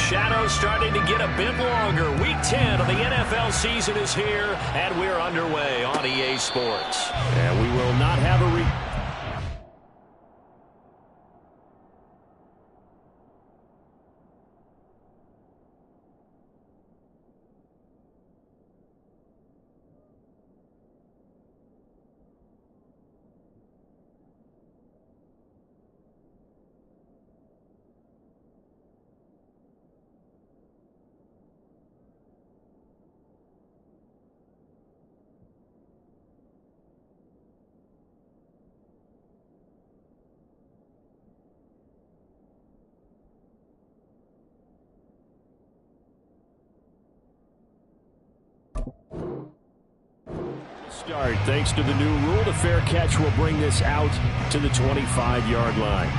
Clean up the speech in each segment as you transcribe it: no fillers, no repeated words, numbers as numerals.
shadows starting to get a bit longer. Week 10 of the NFL season is here, and we're underway on EA Sports. And we will not have a start. Thanks to the new rule, the fair catch will bring this out to the 25-yard line.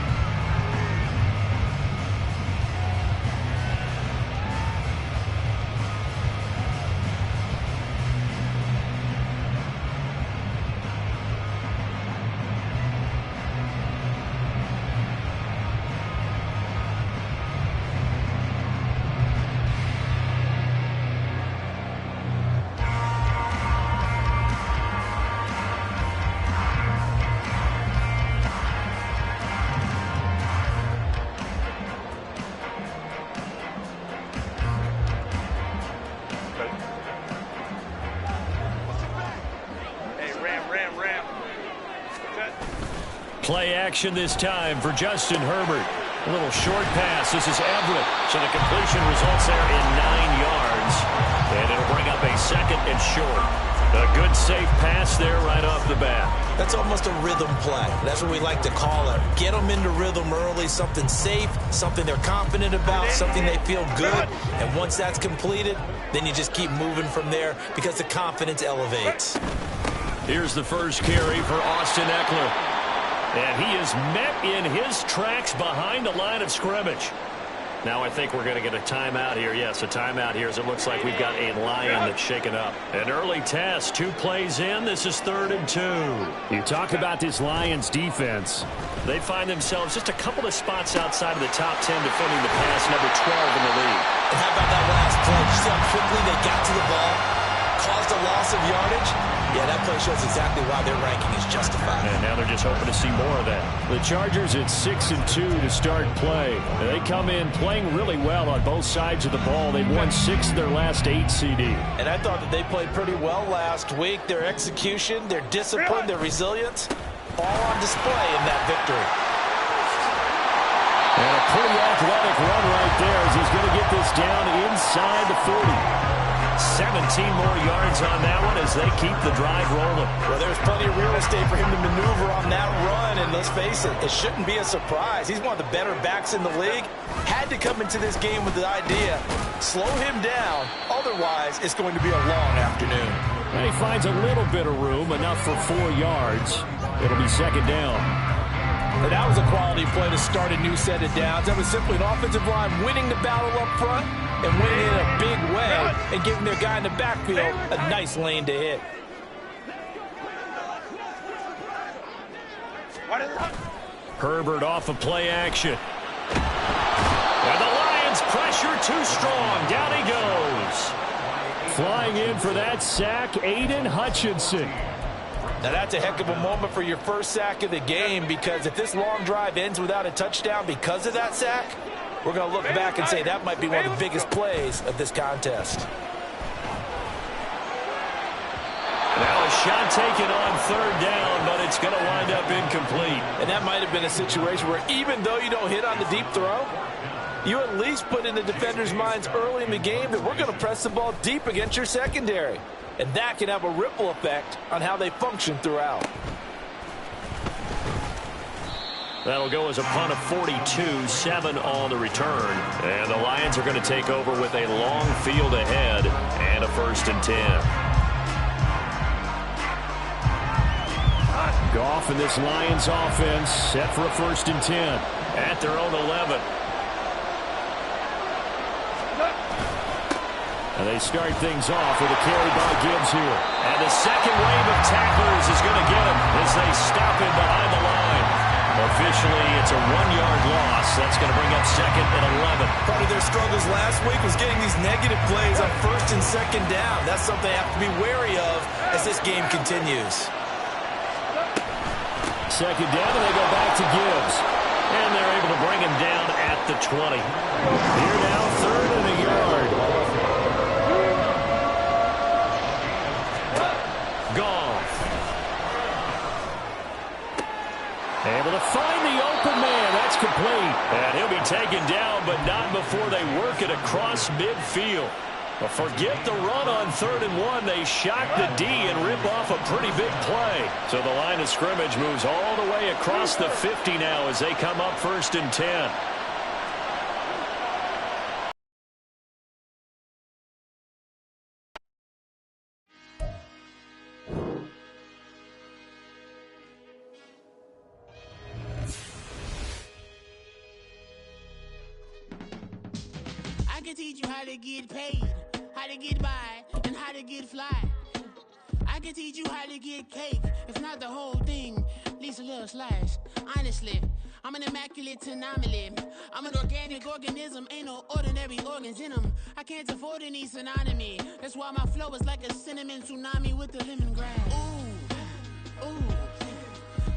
Play action this time for Justin Herbert. A little short pass. This is Everett. So the completion results there in 9 yards. And it'll bring up a 2nd and short. A good safe pass there right off the bat. That's almost a rhythm play. That's what we like to call it. Get them into rhythm early, something safe, something they're confident about, something they feel good. And once that's completed, then you just keep moving from there because the confidence elevates. Here's the first carry for Austin Eckler. And he is met in his tracks behind the line of scrimmage. Now I think we're going to get a timeout here. Yes, a timeout here as it looks like we've got a Lion that's shaken up. An early test, 2 plays in. This is 3rd and 2. You talk about this Lions defense. They find themselves just a couple of spots outside of the top 10 defending the pass, number 12 in the league. And how about that last play? You see how quickly they got to the ball, caused a loss of yardage? Yeah, that play shows exactly why their ranking is justified. And now they're just hoping to see more of that. The Chargers at 6-2 to start play. They come in playing really well on both sides of the ball. They've won 6 of their last 8 CD. And I thought that they played pretty well last week. Their execution, their discipline, their resilience, all on display in that victory. And a pretty athletic run right there as he's going to get this down inside the 40. 17 more yards on that one as they keep the drive rolling. Well, there's plenty of real estate for him to maneuver on that run, and let's face it, it shouldn't be a surprise. He's one of the better backs in the league. Had to come into this game with the idea, slow him down, otherwise it's going to be a long afternoon. And he finds a little bit of room, enough for 4 yards. It'll be 2nd down. And that was a quality play to start a new set of downs. That was simply an offensive line winning the battle up front and winning it in a big way and giving their guy in the backfield a nice lane to hit. Herbert off of play action. And the Lions pressure too strong. Down he goes. Flying in for that sack, Aiden Hutchinson. Now that's a heck of a moment for your first sack of the game, because if this long drive ends without a touchdown because of that sack, we're going to look back and say that might be one of the biggest plays of this contest. Now a shot taken on 3rd down, but it's going to wind up incomplete. And that might have been a situation where even though you don't hit on the deep throw, you at least put in the defender's minds early in the game that we're going to press the ball deep against your secondary. And that can have a ripple effect on how they function throughout. That'll go as a punt of 42, 7 on the return. And the Lions are going to take over with a long field ahead and a 1st and 10. Goff and this Lions offense set for a 1st and 10. At their own 11. And they start things off with a carry by Gibbs here. And the second wave of tacklers is going to get him as they stop him behind the line. Officially, it's a 1-yard loss. That's going to bring up 2nd and 11. Part of their struggles last week was getting these negative plays on 1st and 2nd down. That's something they have to be wary of as this game continues. 2nd down, and they go back to Gibbs. And they're able to bring him down at the 20. Here now, 3rd and a yard. Goff. Able to find the open man. That's complete. And he'll be taken down, but not before they work it across midfield. But forget the run on 3rd and 1. They shock the D and rip off a pretty big play. So the line of scrimmage moves all the way across the 50 now as they come up 1st and 10. I can teach you how to get paid, how to get by, and how to get fly. I can teach you how to get cake, if not the whole thing, at least a little slice. Honestly, I'm an immaculate anomaly. I'm an organic organism, ain't no ordinary organs in them. I can't afford any synonymy. That's why my flow is like a cinnamon tsunami with the lemongrass. Ooh, ooh,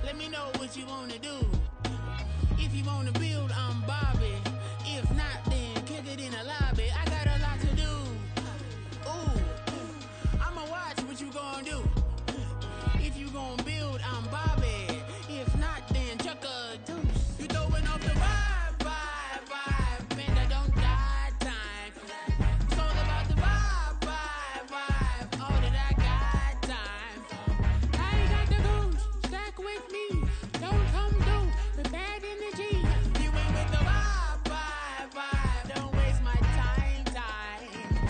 let me know what you wanna do. If you wanna build, I'm Bobby. If not, then kick it in the lobby. I got a lot to do. Ooh, I'ma watch what you gonna do. If you gonna build, I'm Bobby. If not, then chuck a deuce. You throwing off the vibe, man, I don't die time. It's all about the vibe, all that I got time. I ain't got the goose, stack with me. Don't come through with bad energy. You ain't with the vibe, don't waste my time.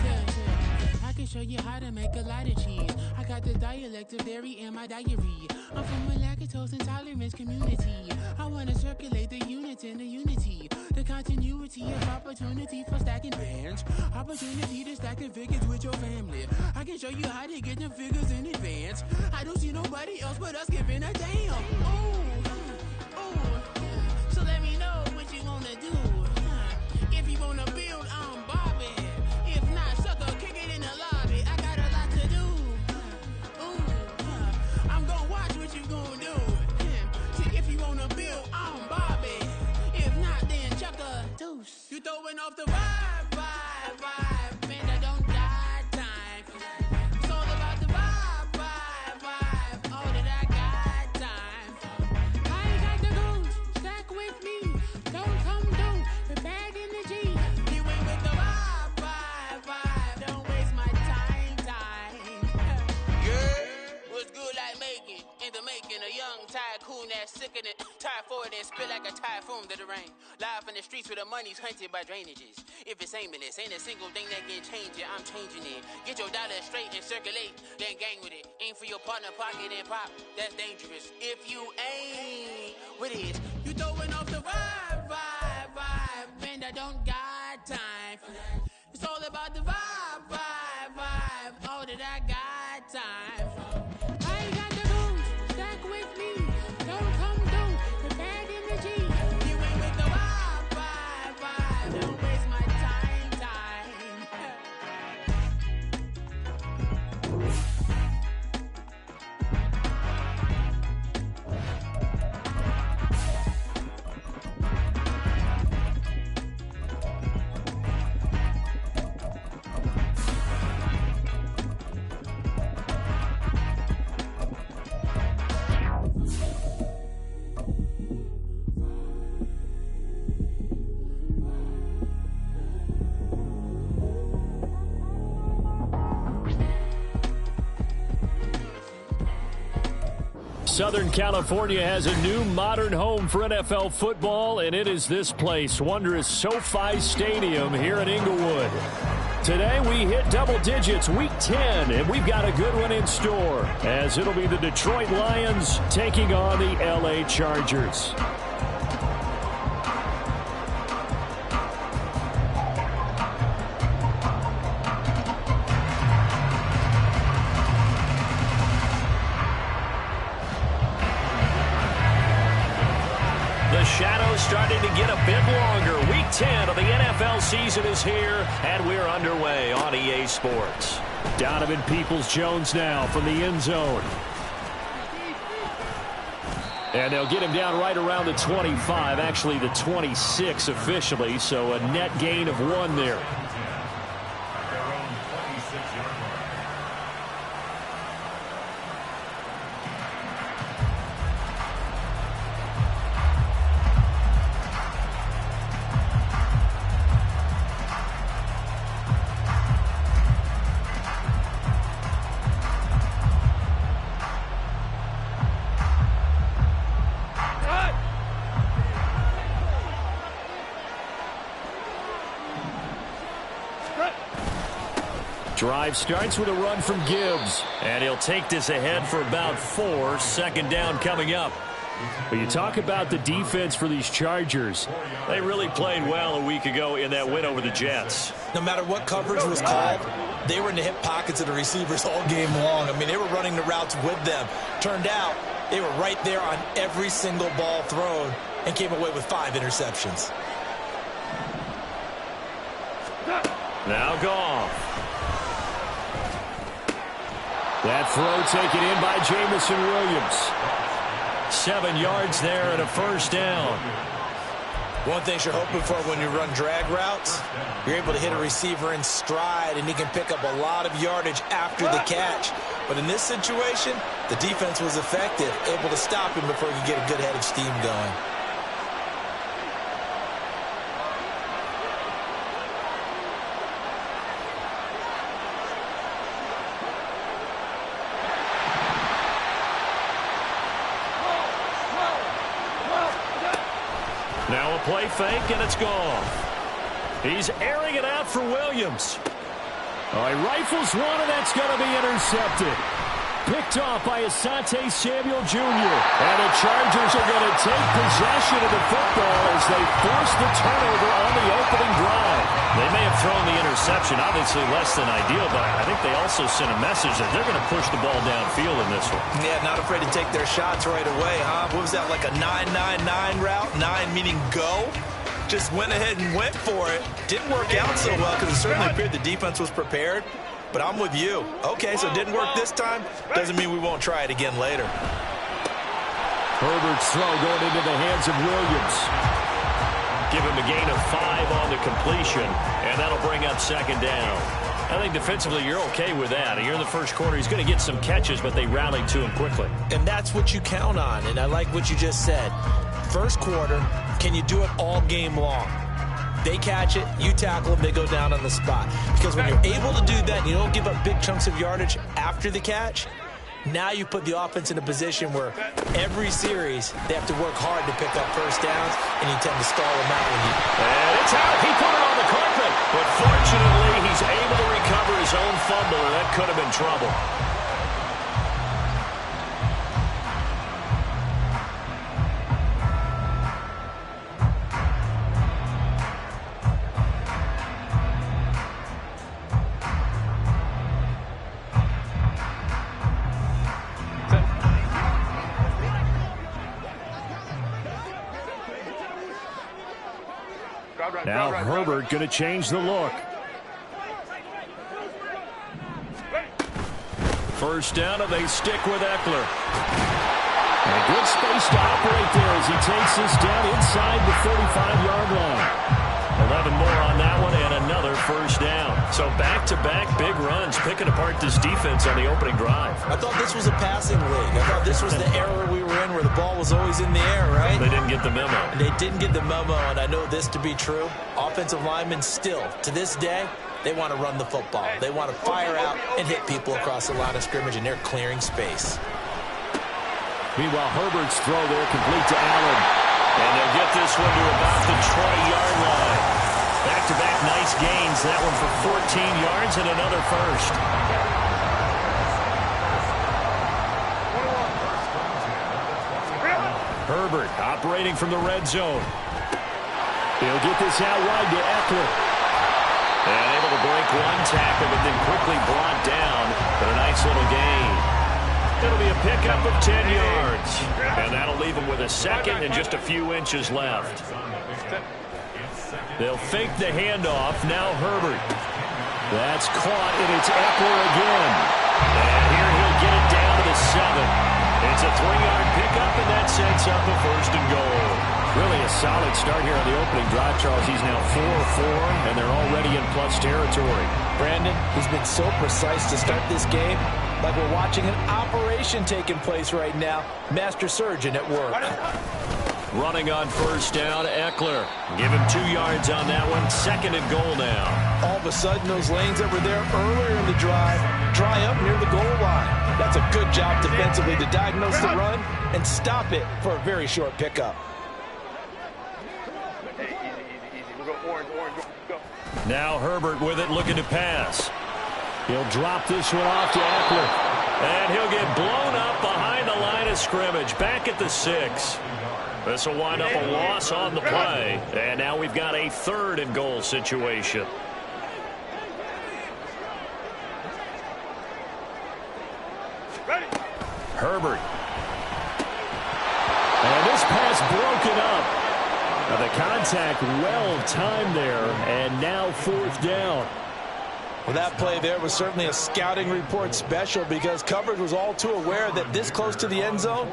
Yeah. I can show you how to make a lot of cheese. I got the dialect of dairy in my diary. I'm from a lactose intolerance community. I wanna circulate the units in the unity. The continuity of opportunity for stacking bands. Opportunity to stack the figures with your family. I can show you how to get them figures in advance. I don't see nobody else but us giving a damn. Ooh, so let me know what you wanna do. If you wanna build, I'm Bobby. If not, sucker, kick it in the lobby. I got a lot to do. I'm gonna watch what you gonna do. See, if you wanna build, I'm Bobby. If not, then chuck a deuce. You throwing off the vibe, man, I don't die time. It's all about the vibe, all that I got time. I ain't got the goose, stack with me. Don't come through with bad energy. You ain't with the vibe, don't waste my time. Yeah, what's good like making? In the making, a young tycoon that's sicker than tie forward and spit like a typhoon to the rain. Live in the streets where the money's hunted by drainages. If it's aimless, ain't a single thing that can change it. I'm changing it. Get your dollar straight and circulate, then gang with it. Aim for your partner, pocket and pop. That's dangerous. If you ain't with it, you throwing off the vibe, man, I don't got time for that. It's all about the vibe, all that I got time for. I ain't got the goose, stack with me. Don't come through with bad energy. You ain't with the vibe, don't waste my time. Southern California has a new modern home for NFL football, and it is this place, wondrous SoFi Stadium here in Inglewood. Today we hit double digits, week 10, and we've got a good one in store, as it'll be the Detroit Lions taking on the LA Chargers. starting to get a bit longer. Week 10 of the NFL season is here, and we're underway on EA Sports. Donovan Peoples-Jones now from the end zone. And they'll get him down right around the 25, actually the 26 officially, so a net gain of 1 there. Drive starts with a run from Gibbs. And he'll take this ahead for about 4. Second down coming up. But you talk about the defense for these Chargers. They really played well a week ago in that win over the Jets. No matter what coverage was called, they were in the hip pockets of the receivers all game long. I mean, they were running the routes with them. Turned out they were right there on every single ball thrown and came away with 5 interceptions. Now Goff. That throw taken in by Jamison Williams. 7 yards there and a first down. One thing you're hoping for when you run drag routes, you're able to hit a receiver in stride and he can pick up a lot of yardage after the catch. But in this situation, the defense was effective, able to stop him before he could get a good head of steam going. Now a play fake, and it's gone. He's airing it out for Williams. Oh, he rifles one, and that's going to be intercepted. Picked off by Asante Samuel Jr. And the Chargers are going to take possession of the football as they force the turnover on the opening drive. They may have thrown the interception, obviously less than ideal, but I think they also sent a message that they're going to push the ball downfield in this one. Yeah, not afraid to take their shots right away, huh? What was that, like a 9-9-9 route? 9 meaning go? Just went ahead and went for it. Didn't work out so well because it certainly appeared the defense was prepared. But I'm with you. Okay, so it didn't work this time. Doesn't mean we won't try it again later. Herbert's throw going into the hands of Williams. Give him a gain of 5 on the completion, and that'll bring up second down. I think defensively you're okay with that. You're in the first quarter. He's going to get some catches, but they rallied to him quickly. And that's what you count on, and I like what you just said. First quarter, can you do it all game long? They catch it, you tackle them, they go down on the spot. Because when you're able to do that and you don't give up big chunks of yardage after the catch, now you put the offense in a position where every series they have to work hard to pick up first downs, and you tend to stall them out when you... And it's out. He put it on the carpet. But fortunately, he's able to recover his own fumble, and that could have been trouble. Now Herbert going to change the look. First down, and they stick with Eckler. And a good space to operate there as he takes this down inside the 45-yard line. 11 more on that one, and another first down. So back-to-back big runs, picking apart this defense on the opening drive. I thought this was a passing league. I thought this was the era we were in where the ball was always in the air, right? They didn't get the memo. They didn't get the memo, and I know this to be true. Offensive linemen still, to this day, they want to run the football. They want to fire out and hit people across the line of scrimmage, and they're clearing space. Meanwhile, Herbert's throw there complete to Allen. And they'll get this one to about the 20-yard line. Back-to-back nice gains. That one for 14 yards and another first. Herbert operating from the red zone. He'll get this out wide to Eckler. And able to break one tackle, but then quickly brought down. But a nice little gain. It'll be a pickup of 10 yards. And that'll leave them with a second and just a few inches left. They'll fake the handoff. Now Herbert. That's caught, and it's Eckler again. And here he'll get it down to the 7. It's a 3-yard pickup, and that sets up a 1st and goal. Really a solid start here on the opening drive, Charles. He's now 4-4, and they're already in plus territory. Brandon, he's been so precise to start this game, like we're watching an operation taking place right now. Master surgeon at work. Running on 1st down, Eckler. Give him 2 yards on that one. 2nd and goal now. All of a sudden, those lanes that were there earlier in the drive dry up near the goal line. That's a good job defensively to diagnose the run and stop it for a very short pickup. Now Herbert with it, looking to pass. He'll drop this one off to Eckler. And he'll get blown up behind the line of scrimmage. Back at the 6. This will wind up a loss on the play. And now we've got a 3rd and goal situation. Herbert. And this pass broken up. Now the contact well timed there, and now 4th down. Well, that play there was certainly a scouting report special because coverage was all too aware that this close to the end zone,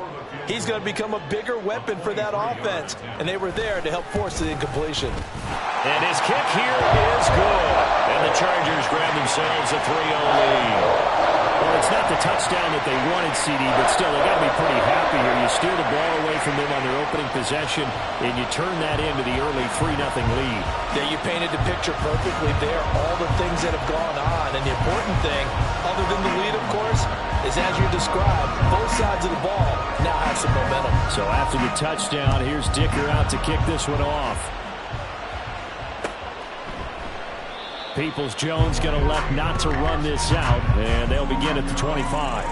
he's going to become a bigger weapon for that offense, and they were there to help force the incompletion. And his kick here is good. And the Chargers grab themselves a 3-0 lead. Well, it's not the touchdown that they wanted, CD, but still, they've got to be pretty happy here. You steal the ball away from them on their opening possession, and you turn that into the early 3-0 lead. Yeah, you painted the picture perfectly there, all the things that have gone on. And the important thing, other than the lead, of course, is as you described, both sides of the ball now have some momentum. So after the touchdown, here's Dicker out to kick this one off. Peoples-Jones going to elect not to run this out, and they'll begin at the 25.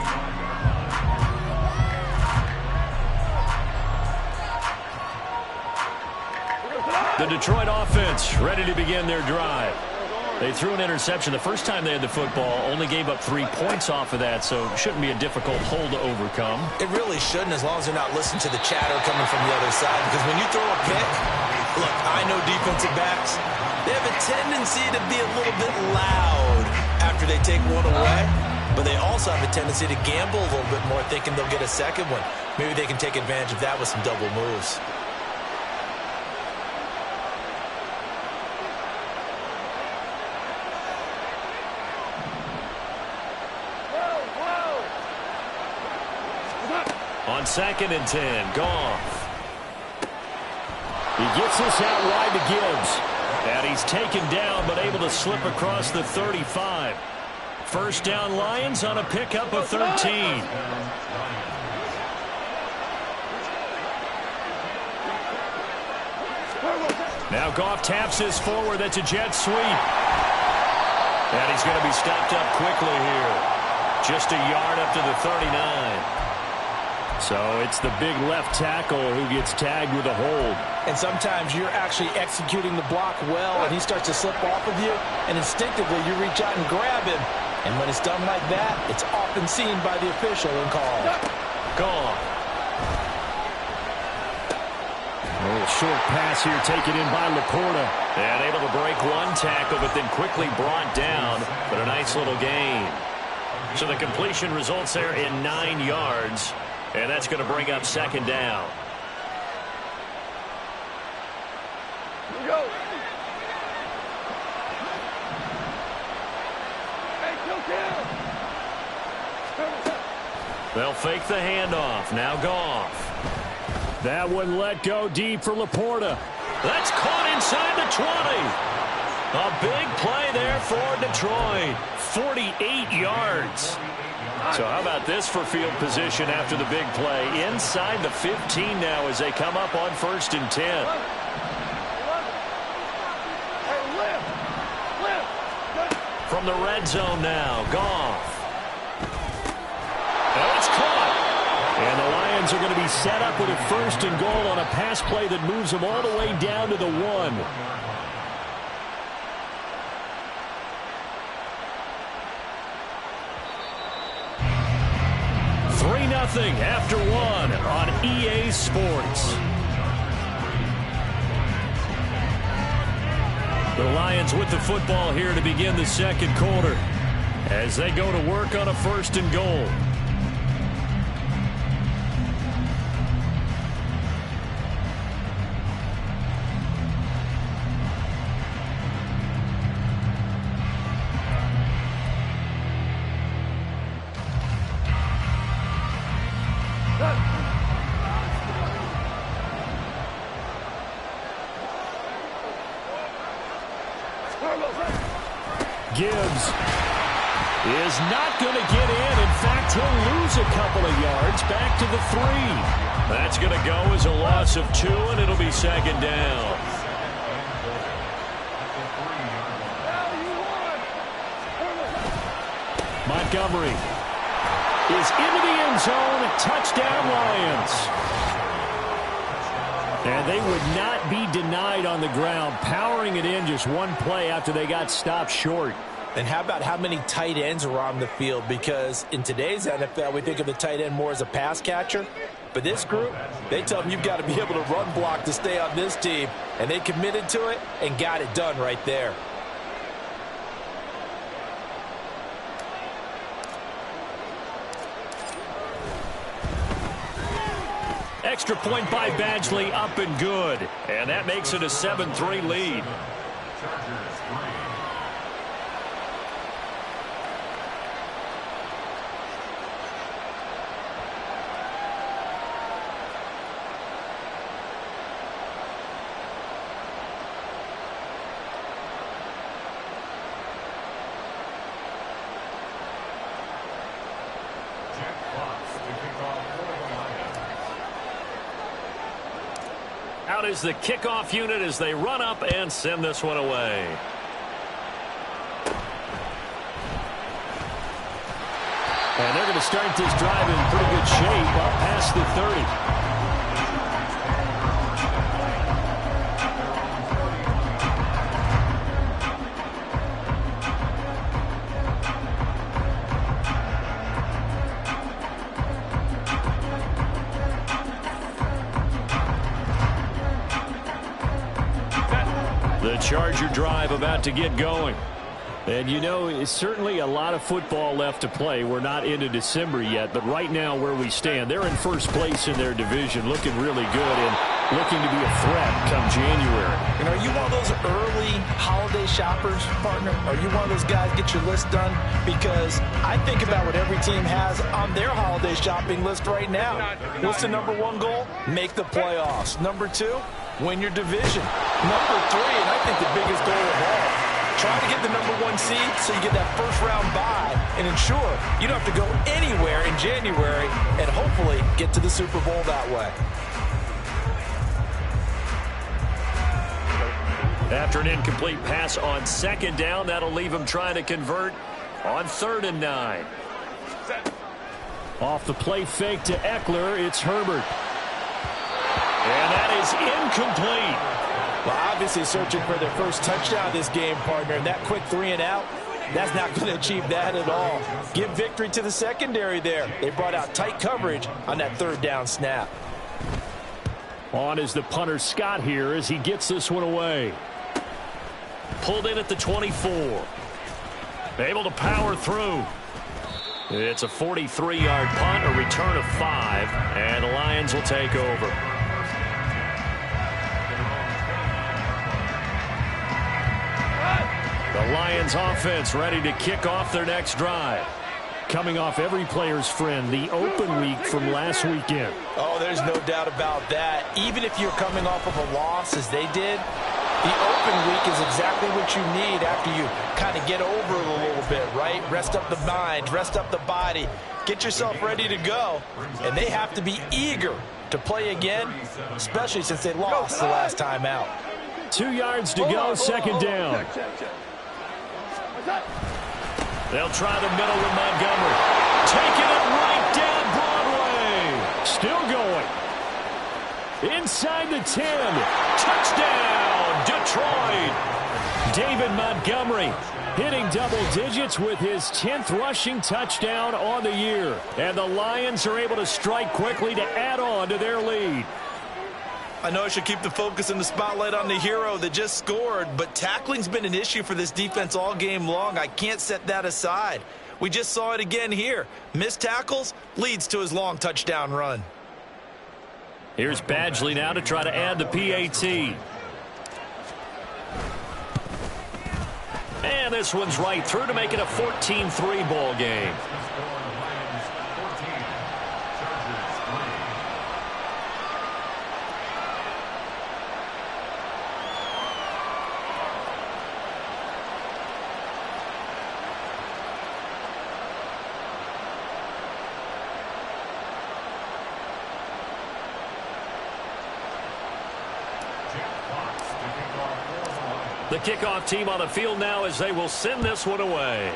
The Detroit offense ready to begin their drive. They threw an interception the first time they had the football, only gave up 3 points off of that, so it shouldn't be a difficult hole to overcome. It really shouldn't, as long as they're not listening to the chatter coming from the other side, because when you throw a pick, look, I know defensive backs, they have a tendency to be a little bit loud after they take one away, but they also have a tendency to gamble a little bit more, thinking they'll get a second one. Maybe they can take advantage of that with some double moves. On 2nd and 10, Goff. He gets this out wide to Gibbs. And he's taken down, but able to slip across the 35. 1st down Lions on a pickup of 13. Now Goff taps this forward. That's a jet sweep. And he's going to be stopped up quickly here. Just a yard up to the 39. So it's the big left tackle who gets tagged with a hold. And sometimes you're actually executing the block well, and he starts to slip off of you, and instinctively you reach out and grab him. And when it's done like that, it's often seen by the official and called. Gone. A little short pass here taken in by Laporta. And able to break one tackle, but then quickly brought down. But a nice little gain. So the completion results there in 9 yards. And that's going to bring up 2nd down. Here we go. They'll fake the handoff. Now Goff. That one let go deep for Laporta. That's caught inside the 20. A big play there for Detroit. 48 yards. So how about this for field position after the big play? Inside the 15 now as they come up on 1st and 10. From the red zone now, Goff. Now it's caught. And the Lions are going to be set up with a 1st and goal on a pass play that moves them all the way down to the 1. after one on EA Sports. The Lions with the football here to begin the second quarter as they go to work on a 1st and goal. Gibbs is not going to get in. In fact, he'll lose a couple of yards back to the 3. That's going to go as a loss of 2, and it'll be 2nd down. Montgomery is into the end zone. Touchdown, Lions. And they would not be denied on the ground, powering it in just one play after they got stopped short. And how about how many tight ends are on the field? Because in today's NFL, we think of the tight end more as a pass catcher. But this group, they tell them you've got to be able to run block to stay on this team. And they committed to it and got it done right there. Extra point by Badgley, up and good. And that makes it a 7-3 lead. Out is the kickoff unit as they run up and send this one away. And they're going to start this drive in pretty good shape up past the 30. The Charger drive about to get going. And, you know, it's certainly a lot of football left to play. We're not into December yet, but right now where we stand, they're in first place in their division, looking really good and looking to be a threat come January. And are you one of those early holiday shoppers, partner? Are you one of those guys get your list done? Because I think about what every team has on their holiday shopping list right now. What's the number 1 goal? Make the playoffs. Number 2, win your division. Number 3, and I think the biggest goal of all, try to get the number 1 seed so you get that first-round bye and ensure you don't have to go anywhere in January and hopefully get to the Super Bowl that way. After an incomplete pass on 2nd down, that'll leave him trying to convert on 3rd and 9. Off the play fake to Eckler, it's Herbert. And that is incomplete. Well, obviously searching for their first touchdown this game, partner. And that quick 3 and out, that's not going to achieve that at all. Give victory to the secondary there. They brought out tight coverage on that 3rd down snap. On is the punter Scott here as he gets this one away. Pulled in at the 24. Able to power through. It's a 43-yard punt, a return of 5, and the Lions will take over. The Lions offense ready to kick off their next drive. Coming off every player's friend, the open week from last weekend. Oh, there's no doubt about that. Even if you're coming off of a loss as they did, the open week is exactly what you need after you kind of get over it a little bit, right? Rest up the mind, rest up the body, get yourself ready to go. And they have to be eager to play again, especially since they lost the last time out. 2 yards to go, 2nd down. They'll try the middle with Montgomery. Taking it right down Broadway. Still going. Inside the 10. Touchdown, Detroit. David Montgomery hitting double digits with his 10th rushing touchdown on the year. And the Lions are able to strike quickly to add on to their lead. I know I should keep the focus and the spotlight on the hero that just scored, but tackling's been an issue for this defense all game long. I can't set that aside. We just saw it again here. Missed tackles leads to his long touchdown run. Here's Badgley now to try to add the PAT. And this one's right through to make it a 14-3 ball game. The kickoff team on the field now as they will send this one away.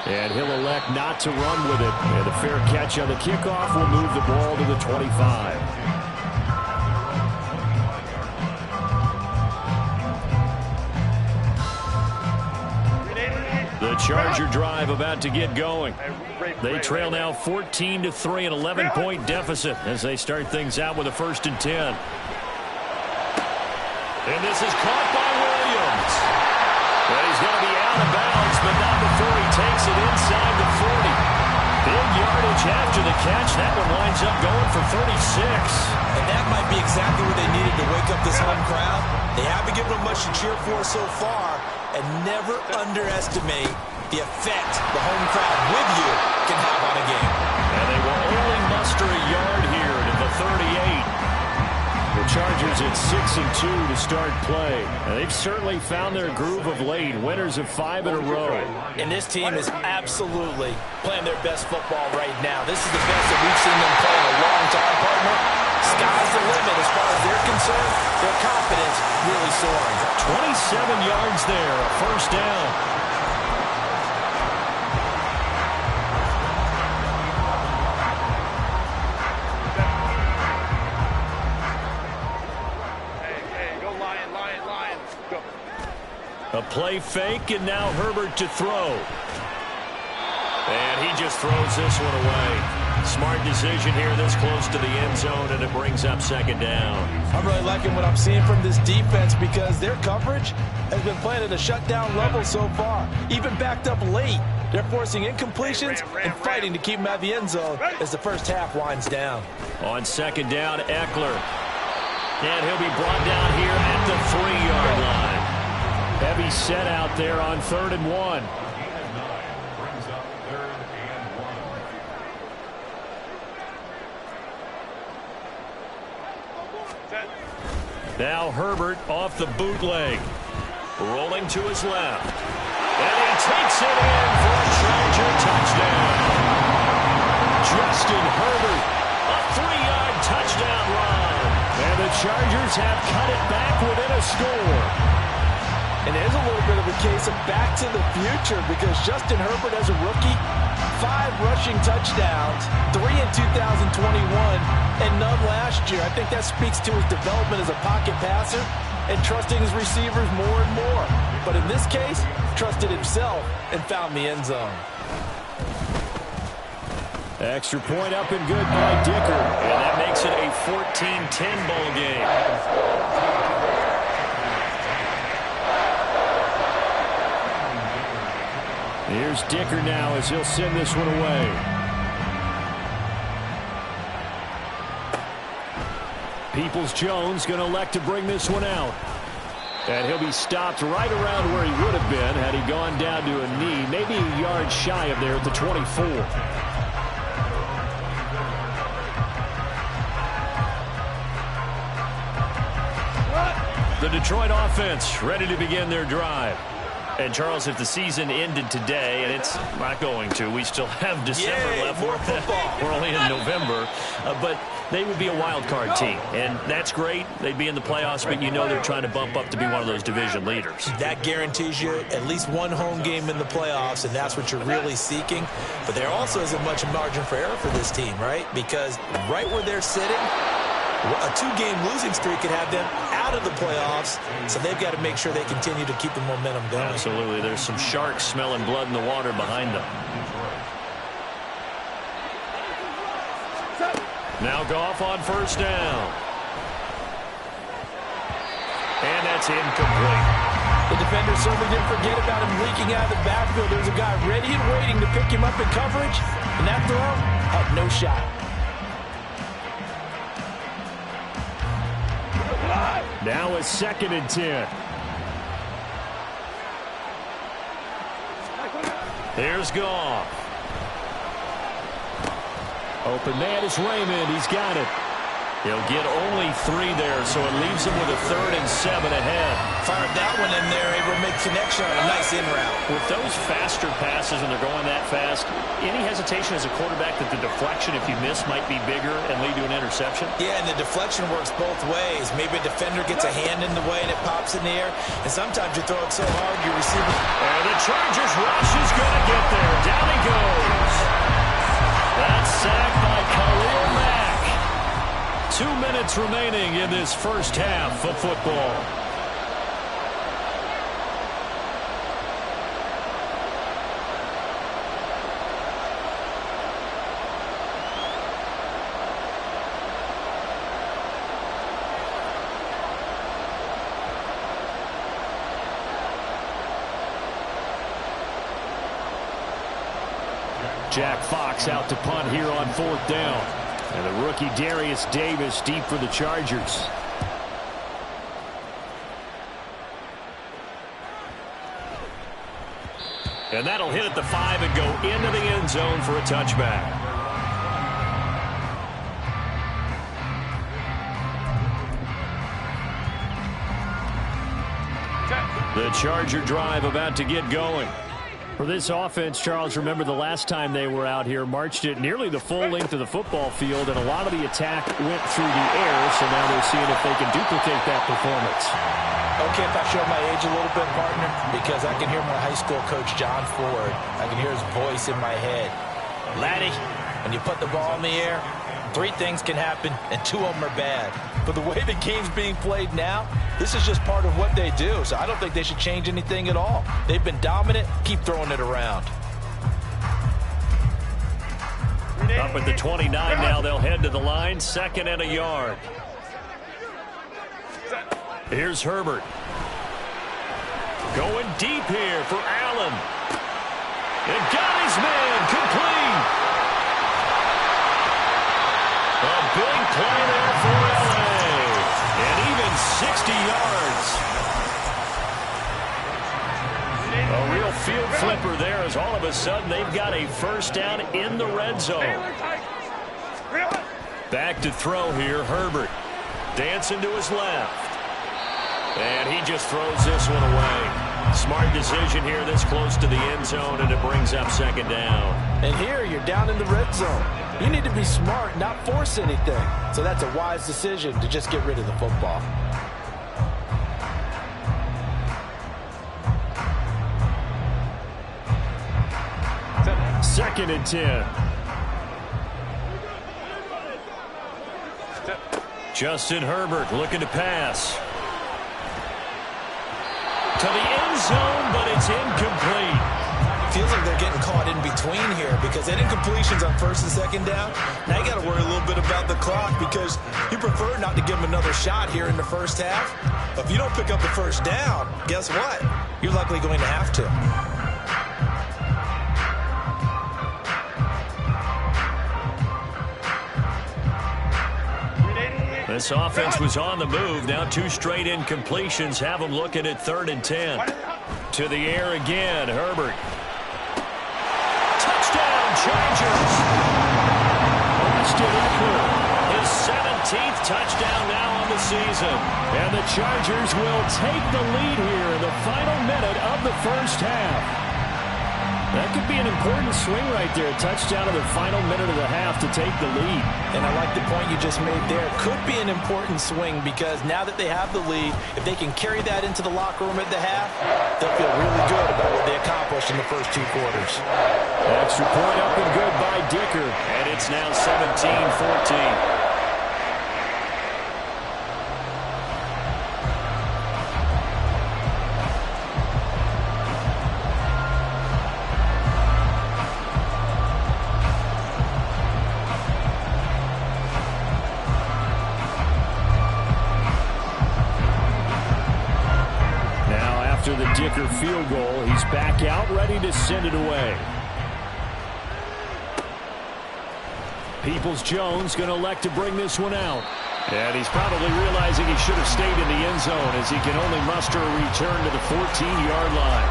And he'll elect not to run with it. And a fair catch on the kickoff will move the ball to the 25. The Charger drive about to get going. They trail now 14-3, an 11-point deficit as they start things out with a 1st and 10. And this is caught by Williams. And he's going to be out of bounds, but not before he takes it inside the 40. Big yardage after the catch. That one winds up going for 36. And that might be exactly what they needed to wake up this home crowd. They haven't given them much to cheer for so far. And never underestimate the effect the home crowd with you can have on a game. And they will only muster a yard here to the 38. The Chargers at 6-2 to start play. And they've certainly found their groove of late. Winners of 5 in a row. And this team is absolutely playing their best football right now. This is the best that we've seen them play in a long time, partner. Sky's the limit as far as they're concerned. Their confidence really soaring. 27 yards there, a 1st down. A play fake, and now Herbert to throw. And he just throws this one away. Smart decision here this close to the end zone, and it brings up 2nd down. I'm really liking what I'm seeing from this defense because their coverage has been playing at a shutdown level so far. Even backed up late. They're forcing incompletions and fighting to keep them out of the end zone as the first half winds down. On 2nd down, Eckler. And he'll be brought down here at the 3-yard line. Heavy set out there on 3rd and 1. Now Herbert off the bootleg. Rolling to his left. And he takes it in for a Charger touchdown. Justin Herbert, a 3-yard touchdown run. And the Chargers have cut it back within a score. And there's a little bit of a case of back to the future because Justin Herbert as a rookie, 5 rushing touchdowns, 3 in 2021, and none last year. I think that speaks to his development as a pocket passer and trusting his receivers more and more. But in this case, trusted himself and found the end zone. Extra point up and good by Dicker. And that makes it a 14-10 ball game. Here's Dicker now as he'll send this one away. Peoples-Jones going to elect to bring this one out. And he'll be stopped right around where he would have been had he gone down to a knee, maybe a yard shy of there at the 24. The Detroit offense ready to begin their drive. And, Charles, if the season ended today, and it's not going to, we still have December left. We're only in November. But they would be a wild card team. And that's great. They'd be in the playoffs, but you know they're trying to bump up to be one of those division leaders. That guarantees you at least one home game in the playoffs, and that's what you're really seeking. But there also isn't much margin for error for this team, right? Because right where they're sitting, A 2-game losing streak could have them out of the playoffs, so they've got to make sure they continue to keep the momentum going. Absolutely. There's some sharks smelling blood in the water behind them. Now Goff on first down. And that's incomplete. The defender certainly didn't forget about him leaking out of the backfield. There's a guy ready and waiting to pick him up in coverage, and that throw had no shot. Now a 2nd and 10. Here's Goff. Open man is Raymond. He's got it. He'll get only 3 there, so it leaves him with a 3rd and 7 ahead. Fired that one in there, able to make connection on a nice in route. With those faster passes and they're going that fast, any hesitation as a quarterback that the deflection, if you miss, might be bigger and lead to an interception? Yeah, and the deflection works both ways. Maybe a defender gets a hand in the way and it pops in the air, and sometimes you throw it so hard your receiver. And the Chargers rush is going to get there. Down he goes. That's sacked by Khalil Mack. 2 minutes remaining in this first half of football. Jack Fox out to punt here on 4th down. And the rookie Darius Davis deep for the Chargers. And that'll hit at the 5 and go into the end zone for a touchback. The Charger drive about to get going. For this offense, Charles, remember the last time they were out here, marched it nearly the full length of the football field, and a lot of the attack went through the air, so now they're seeing if they can duplicate that performance. Okay, if I show my age a little bit, partner, because I can hear my high school coach, John Ford. I can hear his voice in my head. Laddie, when you put the ball in the air, 3 things can happen, and 2 of them are bad. But the way the game's being played now, this is just part of what they do. So I don't think they should change anything at all. They've been dominant. Keep throwing it around. Up at the 29 now. They'll head to the line. 2nd and a yard. Here's Herbert. Going deep here for Allen. And got his man. Complete. A big play there for LA. And even 60 yards. A real field flipper there as all of a sudden they've got a first down in the red zone. Back to throw here, Herbert. Dancing to his left. And he just throws this one away. Smart decision here this close to the end zone, and it brings up 2nd down. And here you're down in the red zone. You need to be smart, not force anything. So that's a wise decision to just get rid of the football. Second and 10. Justin Herbert looking to pass. To the end zone, but it's incomplete. Feels like they're getting caught in between here because that incompletion's on 1st and 2nd down. Now you got to worry a little bit about the clock because you prefer not to give them another shot here in the first half. But if you don't pick up the first down, guess what? You're likely going to have to. This offense was on the move. Now 2 straight incompletions have them looking at 3rd and 10. To the air again, Herbert. Touchdown, Chargers. Austin Eckler, his 17th touchdown now on the season. And the Chargers will take the lead here in the final minute of the first half. That could be an important swing right there. A touchdown in the final minute of the half to take the lead. And I like the point you just made there. Could be an important swing because now that they have the lead, if they can carry that into the locker room at the half, they'll feel really good about what they accomplished in the first 2 quarters. Extra point up and good by Dicker. And it's now 17-14. field goal. He's back out, ready to send it away. Peoples-Jones going to elect to bring this one out. And he's probably realizing he should have stayed in the end zone as he can only muster a return to the 14-yard line.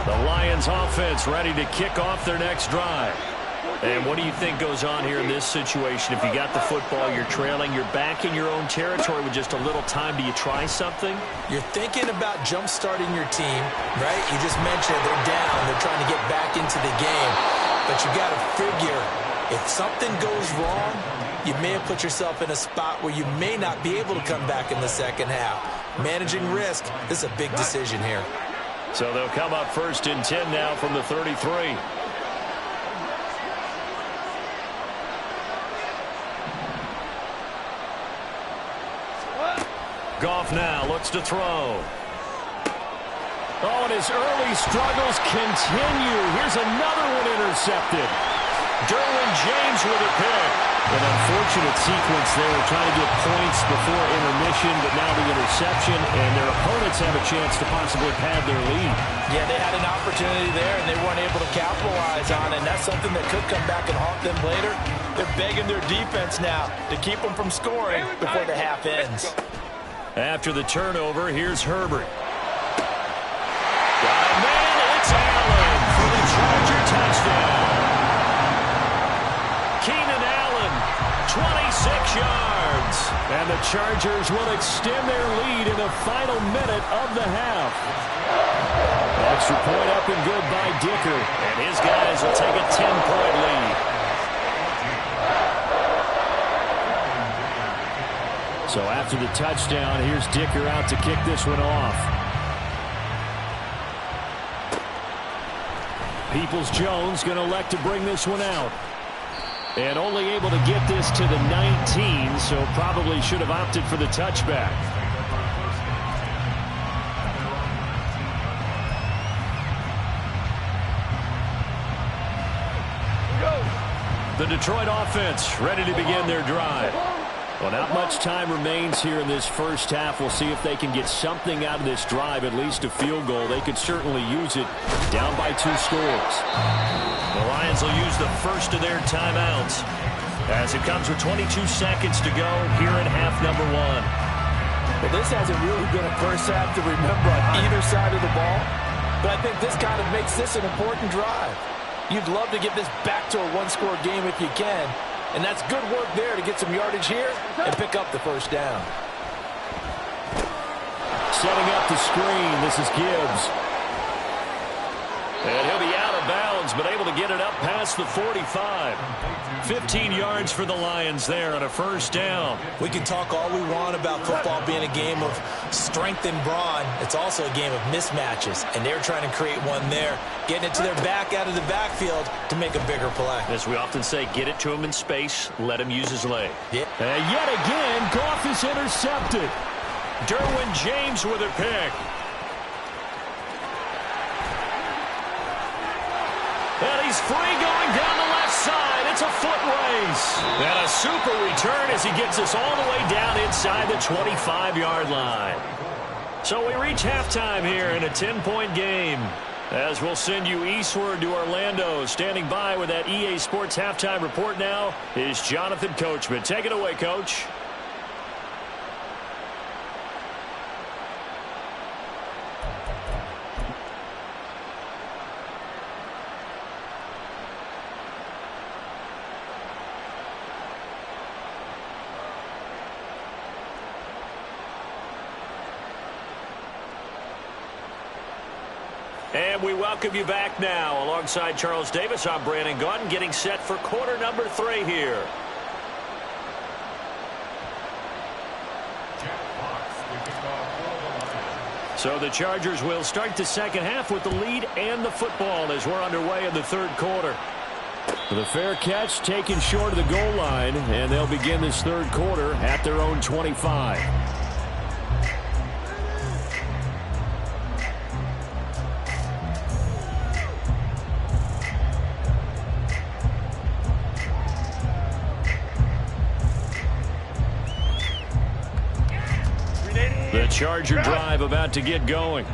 The Lions offense ready to kick off their next drive. And what do you think goes on here in this situation? If you got the football, you're trailing, you're back in your own territory with just a little time. Do you try something? You're thinking about jump-starting your team, right? You just mentioned they're down. They're trying to get back into the game. But you got to figure, if something goes wrong, you may have put yourself in a spot where you may not be able to come back in the second half. Managing risk, this is a big decision here. So they'll come up 1st and 10 now from the 33. Goff now looks to throw. Oh, and his early struggles continue. Here's another one intercepted. Derwin James with a pick. An unfortunate sequence there, trying to get points before intermission, but now the interception, and their opponents have a chance to possibly pad their lead. Yeah, they had an opportunity there, and they weren't able to capitalize on it, and that's something that could come back and haunt them later. They're begging their defense now to keep them from scoring before the half ends. After the turnover, here's Herbert. Got a man, it's Allen for the Charger touchdown. Keenan Allen, 26 yards. And the Chargers will extend their lead in the final minute of the half. Extra point up and good by Dicker. And his guys will take a 10-point lead. So after the touchdown, here's Dicker out to kick this one off. Peoples-Jones going to elect to bring this one out. And only able to get this to the 19, so probably should have opted for the touchback. The Detroit offense ready to begin their drive. Well, not much time remains here in this first half. We'll see if they can get something out of this drive, at least a field goal. They could certainly use it, down by 2 scores. The Lions will use the first of their timeouts as it comes with 22 seconds to go here in half number 1. Well, this hasn't really been a first half to remember on either side of the ball, but I think this kind of makes this an important drive. You'd love to get this back to a 1-score game if you can. And that's good work there to get some yardage here and pick up the first down. Setting up the screen, this is Gibbs. And he'll be out of bounds, but able to get it up past the 45. 15 yards for the Lions there on a first down. We can talk all we want about football being a game of strength and brawn. It's also a game of mismatches, and they're trying to create one there, getting it to their back out of the backfield to make a bigger play. As we often say, get it to him in space, let him use his leg. Yeah. And yet again, Goff is intercepted. Derwin James with a pick. And he's free going down the left side. It's a foot race. And a super return as he gets us all the way down inside the 25-yard line. So we reach halftime here in a 10-point game. As we'll send you eastward to Orlando. Standing by with that EA Sports halftime report now is Jonathan Coachman. Take it away, Coach. And we welcome you back now. Alongside Charles Davis, I'm Brandon Gaudin, getting set for quarter number 3 here. So the Chargers will start the second half with the lead and the football as we're underway in the third quarter. The fair catch taken short of the goal line, and they'll begin this third quarter at their own 25. Charger drive about to get going.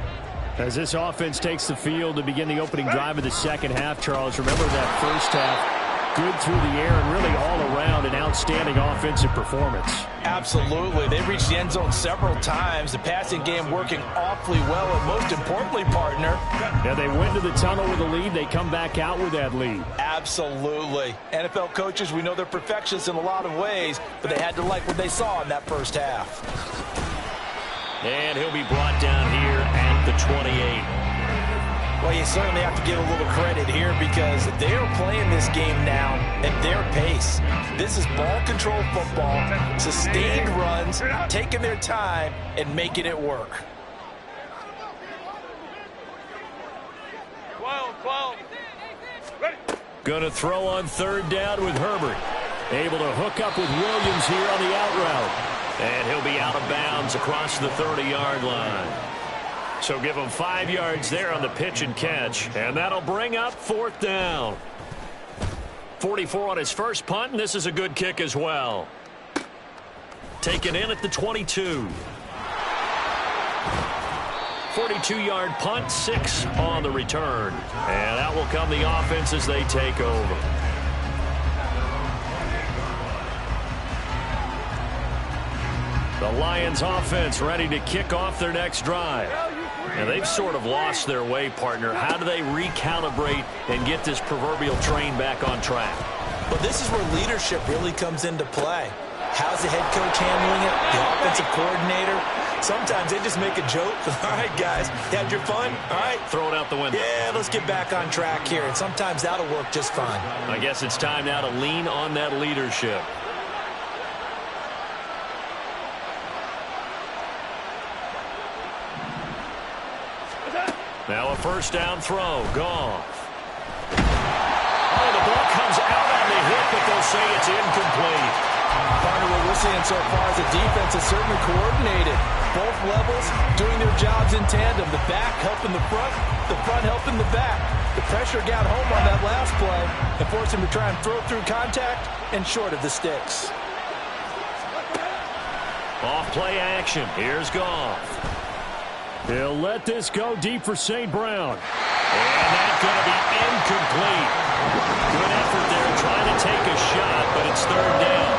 As this offense takes the field to begin the opening drive of the second half, Charles, remember that first half, good through the air and really all around an outstanding offensive performance. Absolutely. They reached the end zone several times. The passing game working awfully well, and most importantly, partner. Yeah, they went to the tunnel with a lead. They come back out with that lead. Absolutely. NFL coaches, we know they're perfectionists in a lot of ways, but they had to like what they saw in that first half. And he'll be brought down here at the 28. Well, you certainly have to give a little credit here because they are playing this game now at their pace. This is ball control football, sustained runs, taking their time, and making it work. 12. Ready. Gonna throw on third down with Herbert. Able to hook up with Williams here on the out route. And he'll be out of bounds across the 30-yard line. So give him 5 yards there on the pitch and catch. And that'll bring up fourth down. 44 on his first punt, and this is a good kick as well. Taken in at the 22. 42-yard punt, 6 on the return. And that will come the offense as they take over. The Lions offense ready to kick off their next drive. And they've sort of lost their way, partner. How do they recalibrate and get this proverbial train back on track? Well, this is where leadership really comes into play. How's the head coach handling it? The offensive coordinator? Sometimes they just make a joke. All right, guys, you had your fun? All right. Throw it out the window. Yeah, let's get back on track here. And sometimes that'll work just fine. I guess it's time now to lean on that leadership. Now a first down throw. Goff. Oh, the ball comes out on the hit, but they'll say it's incomplete. Partner, what we're seeing so far is the defense is certainly coordinated. Both levels doing their jobs in tandem. The back helping the front helping the back. The pressure got home on that last play and forced him to try and throw through contact and short of the sticks. Off play action. Here's Goff. He'll let this go deep for St. Brown. And that's going to be incomplete. Good effort there trying to take a shot, but it's third down.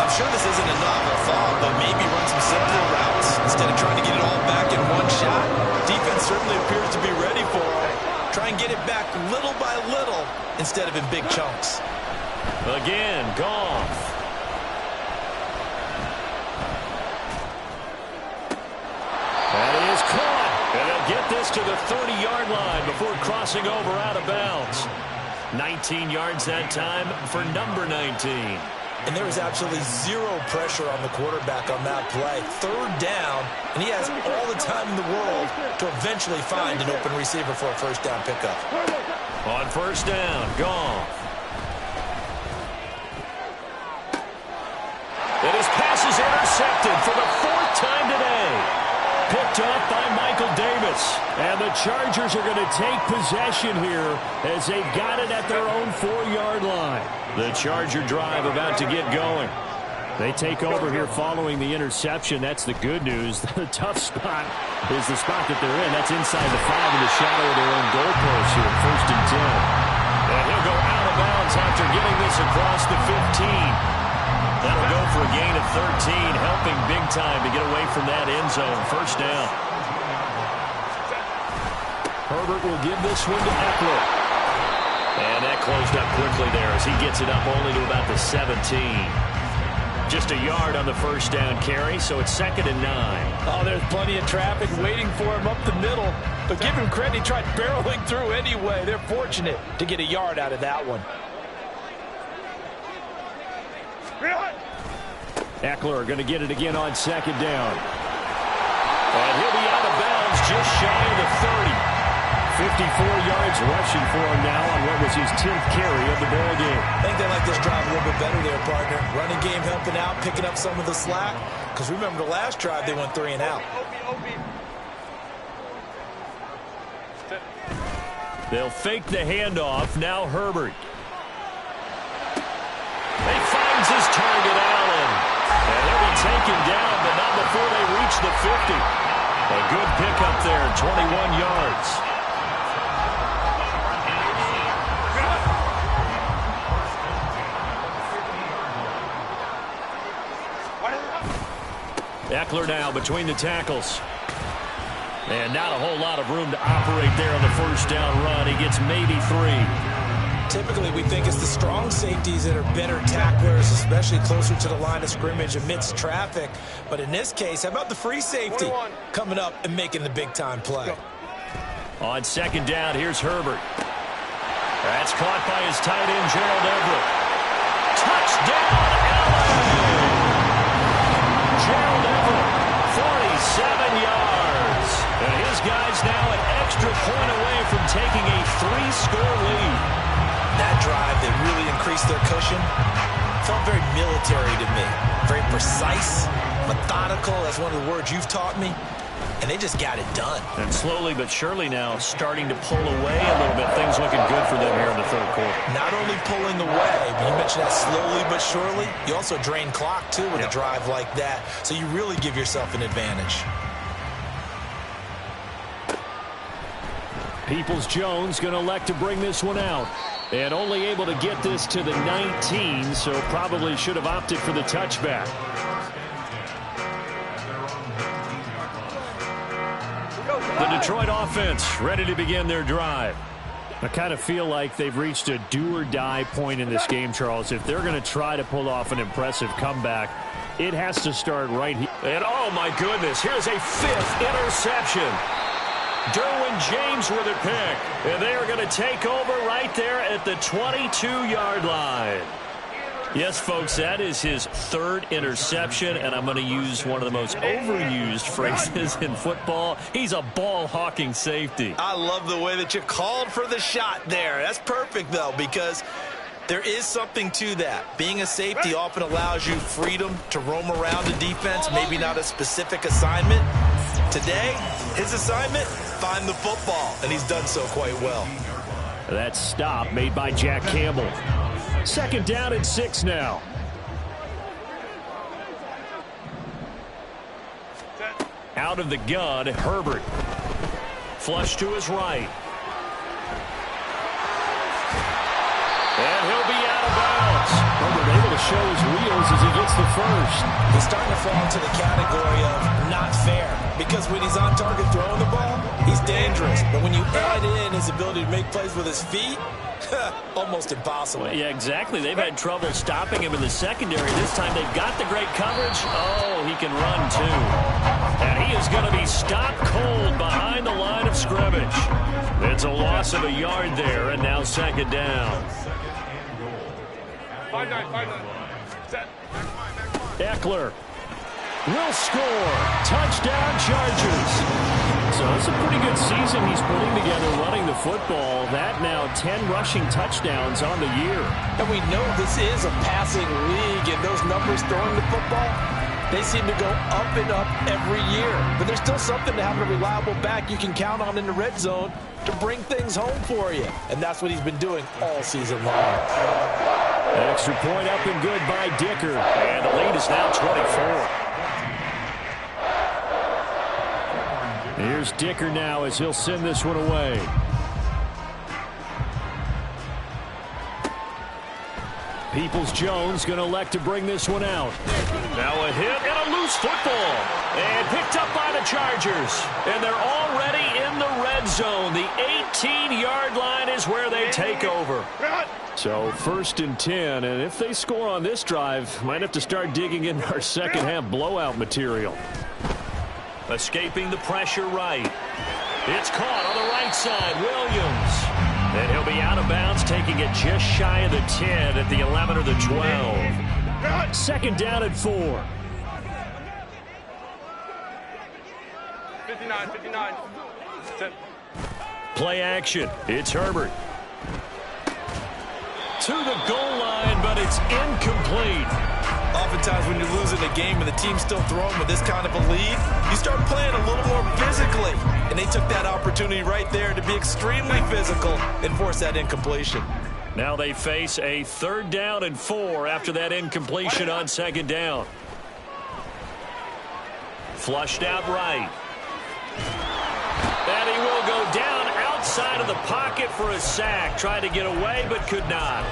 I'm sure this isn't a novel thought, but maybe run some simpler routes instead of trying to get it all back in one shot. Defense certainly appears to be ready for it. Try and get it back little by little instead of in big chunks. Again, Goff. That is caught. And they'll get this to the 30-yard line before crossing over out of bounds. 19 yards that time for number 19. And there was absolutely zero pressure on the quarterback on that play. Third down, and he has all the time in the world to eventually find an open receiver for a first down pickup. On first down, Goff. And his pass is intercepted for the fourth time today. Picked off by Michael Davis. And the Chargers are going to take possession here as they've got it at their own 4-yard line. The Charger drive about to get going. They take over here following the interception. That's the good news. The tough spot is the spot that they're in. That's inside the 5 in the shadow of their own goalpost here. First and 10. And he'll go out of bounds after getting this across the 15. That'll go for a gain of 13, helping big time to get away from that end zone. First down. Herbert will give this one to Eckler. And that closed up quickly there as he gets it up only to about the 17. Just a yard on the first down carry, so it's 2nd and 9. Oh, there's plenty of traffic waiting for him up the middle. But give him credit, he tried barreling through anyway. They're fortunate to get a yard out of that one. Eckler going to get it again on 2nd down. And he'll be out of bounds just shy of the 30. 54 yards rushing for him now on what was his 10th carry of the ball game. I think they like this drive a little bit better there, partner. Running game helping out, picking up some of the slack. Because remember the last drive, they went 3 and out. They'll fake the handoff. Now Herbert. He finds his target, Allen. And he'll be taken taken down, but not before they reach the 50. A good pickup there, 21 yards. Eckler now between the tackles. And not a whole lot of room to operate there on the first down run. He gets maybe 3. Typically, we think it's the strong safeties that are better tacklers, especially closer to the line of scrimmage amidst traffic. But in this case, how about the free safety coming up and making the big-time play? On second down, here's Herbert. That's caught by his tight end, Gerald Everett. Touchdown, LA! Gerald Everett, 47 yards. And his guy's now an extra point away from taking a 3-score lead. That drive, they really increased their cushion. Felt very military to me. Very precise, methodical. That's one of the words you've taught me. And they just got it done. And slowly but surely now starting to pull away a little bit. Things looking good for them here in the third quarter. Not only pulling away, but you mentioned that slowly but surely. You also drain clock, too, with a drive like that. So you really give yourself an advantage. Peoples-Jones going to elect to bring this one out. And only able to get this to the 19, so probably should have opted for the touchback. The Detroit offense ready to begin their drive. I kind of feel like they've reached a do-or-die point in this game, Charles. If they're going to try to pull off an impressive comeback, it has to start right here. And, oh, my goodness, here's a 5th interception. Derwin James with a pick. And they are going to take over right there at the 22-yard line. Yes, folks, that is his 3rd interception, and I'm going to use one of the most overused phrases in football. He's a ball-hawking safety. I love the way that you called for the shot there. That's perfect, though, because there is something to that. Being a safety often allows you freedom to roam around the defense, maybe not a specific assignment. Today, his assignment, find the football, and he's done so quite well. That stop made by Jack Campbell. Second down and 6 now. Out of the gun, Herbert. Flush to his right. And he'll be out of bounds. Herbert able to show his wheels as he gets the first. He's starting to fall into the category of not fair, because when he's on target throwing the ball, he's dangerous. But when you add in his ability to make plays with his feet, almost impossible. Well, yeah, exactly. They've had trouble stopping him in the secondary. This time they've got the great coverage. Oh, he can run, too. And he is going to be stopped cold behind the line of scrimmage. It's a loss of a yard there, and now second down. 5-9. Set. Eckler will score. Touchdown, Chargers. So it's a pretty good season he's putting together running the football. That now 10 rushing touchdowns on the year. And we know this is a passing league, and those numbers throwing the football, they seem to go up and up every year. But there's still something to having a reliable back you can count on in the red zone to bring things home for you. And that's what he's been doing all season long. Extra point up and good by Dicker. And the lead is now 24. Here's Dicker now as he'll send this one away. Peoples-Jones going to elect to bring this one out. Now a hit and a loose football. And picked up by the Chargers. And they're already in the red zone. The 18-yard line is where they take over. So 1st and 10. And if they score on this drive, might have to start digging in our second half blowout material. Escaping the pressure right. It's caught on the right side. Williams. And he'll be out of bounds, taking it just shy of the 10 at the 11 or the 12. Second down and 4. 59. Set. Play action. It's Herbert. To the goal line, but it's incomplete. Oftentimes when you're losing a game and the team's still throwing with this kind of a lead, you start playing a little more physically. And they took that opportunity right there to be extremely physical and force that incompletion. Now they face a 3rd down and 4 after that incompletion on second down. flushed out right. And he will go down outside of the pocket for a sack. Tried to get away, but could not.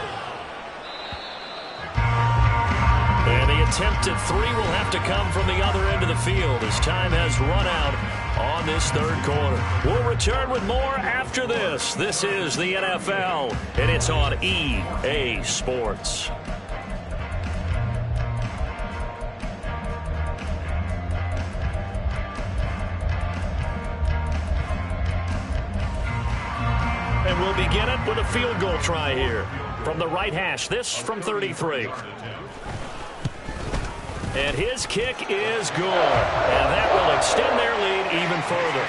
And the attempt at three will have to come from the other end of the field as time has run out on this third quarter. We'll return with more after this. This is the NFL, and it's on EA Sports. And we'll begin it with a field goal try here from the right hash. This from 33. And his kick is good. And that will extend their lead even further.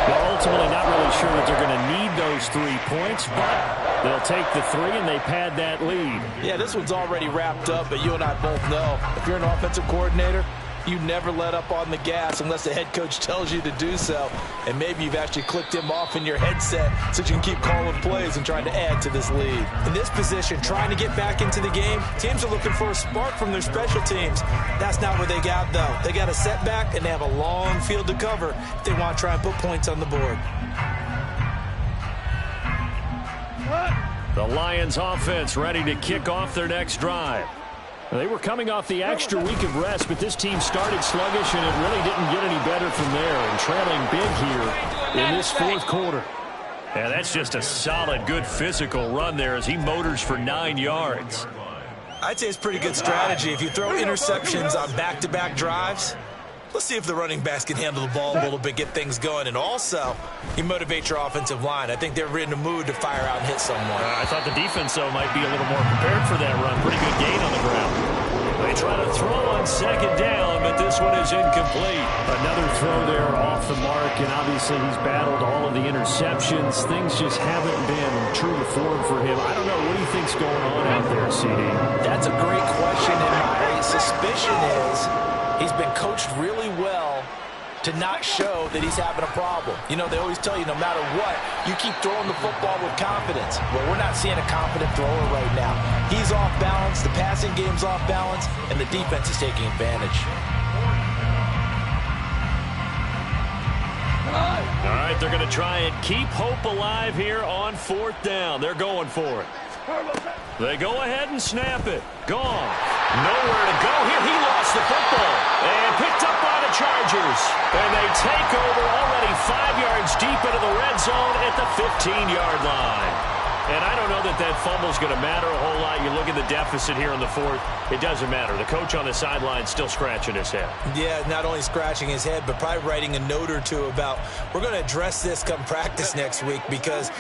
Well, ultimately not really sure that they're going to need those 3 points, but they'll take the 3 and they pad that lead. Yeah, this one's already wrapped up, but you and I both know if you're an offensive coordinator, you never let up on the gas unless the head coach tells you to do so. And maybe you've actually clicked him off in your headset so you can keep calling plays and trying to add to this lead. In this position, trying to get back into the game, teams are looking for a spark from their special teams. That's not what they got, though. They got a setback, and they have a long field to cover if they want to try and put points on the board. The Lions offense ready to kick off their next drive. They were coming off the extra week of rest, but this team started sluggish, and it really didn't get any better from there, and trailing big here in this fourth quarter. Yeah, that's just a solid, good physical run there as he motors for 9 yards. I'd say it's pretty good strategy. If you throw interceptions on back-to-back drives, let's see if the running backs can handle the ball a little bit, get things going. And also, you motivate your offensive line. I think they're in the mood to fire out and hit someone. I thought the defense, though, might be a little more prepared for that run. Pretty good gain on the ground. They try to throw on second down, but this one is incomplete. Another throw there off the mark, and obviously he's battled all of the interceptions. Things just haven't been true to form for him. I don't know. What do you think's going on out there, CD? That's a great question, and my suspicion is he's been coached really well to not show that he's having a problem. You know, they always tell you no matter what, you keep throwing the football with confidence. Well, we're not seeing a confident thrower right now. He's off balance, the passing game's off balance, and the defense is taking advantage. All right, they're going to try and keep hope alive here on fourth down. They're going for it. They go ahead and snap it. Gone. Nowhere to go here. He lost the football. And picked up by the Chargers. And they take over already 5 yards deep into the red zone at the 15-yard line. And I don't know that that fumble's going to matter a whole lot. You look at the deficit here in the fourth. It doesn't matter. The coach on the sideline still scratching his head. Yeah, not only scratching his head, but probably writing a note or two about, we're going to address this come practice next week, because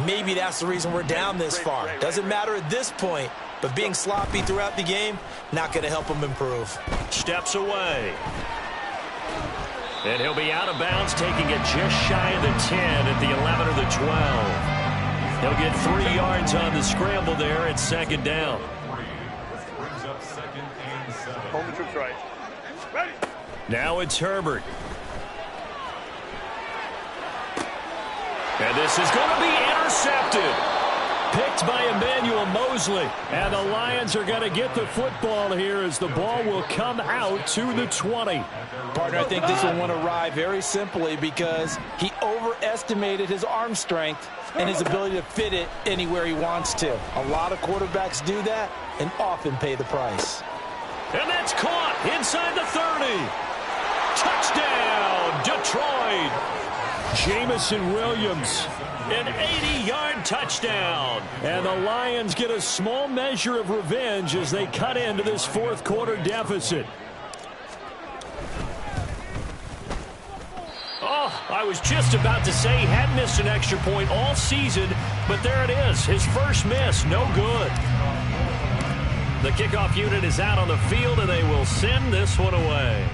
maybe that's the reason we're down this far. Doesn't matter at this point, but being sloppy throughout the game, not going to help him improve. Steps away. And he'll be out of bounds, taking it just shy of the 10 at the 11 or the 12. He'll get 3 yards on the scramble there at second down. Home troops right. Ready. Now it's Herbert. And this is going to be intercepted. Picked by Emmanuel Mosley. And the Lions are going to get the football here as the ball will come out to the 20. Partner, I think this will want to ride very simply because he overestimated his arm strength and his ability to fit it anywhere he wants to. A lot of quarterbacks do that and often pay the price. And that's caught inside the 30. Touchdown, Detroit. Jamison Williams, an 80-yard touchdown. And the Lions get a small measure of revenge as they cut into this fourth quarter deficit. Oh, I was just about to say he had missed an extra point all season, but there it is. His first miss, no good. The kickoff unit is out on the field, and they will send this one away.